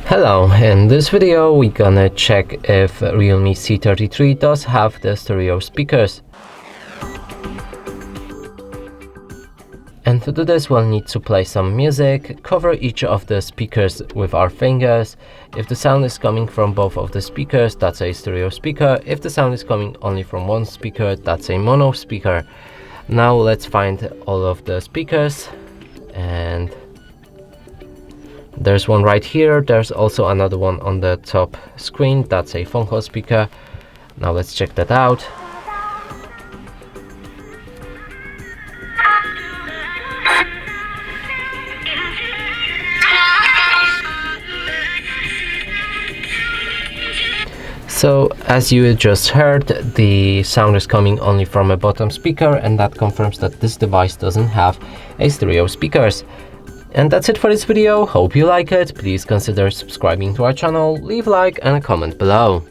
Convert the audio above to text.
Hello, in this video we're gonna check if Realme C33 does have the stereo speakers. And to do this we'll need to play some music, cover each of the speakers with our fingers. If the sound is coming from both of the speakers, that's a stereo speaker. If the sound is coming only from one speaker, that's a mono speaker. Now let's find all of the speakers, and there's one right here. There's also another one on the top screen. That's a phone call speaker. Now let's check that out. So as you just heard, the sound is coming only from a bottom speaker, and that confirms that this device doesn't have a stereo speakers. And that's it for this video. Hope you like it. Please consider subscribing to our channel, leave a like and a comment below.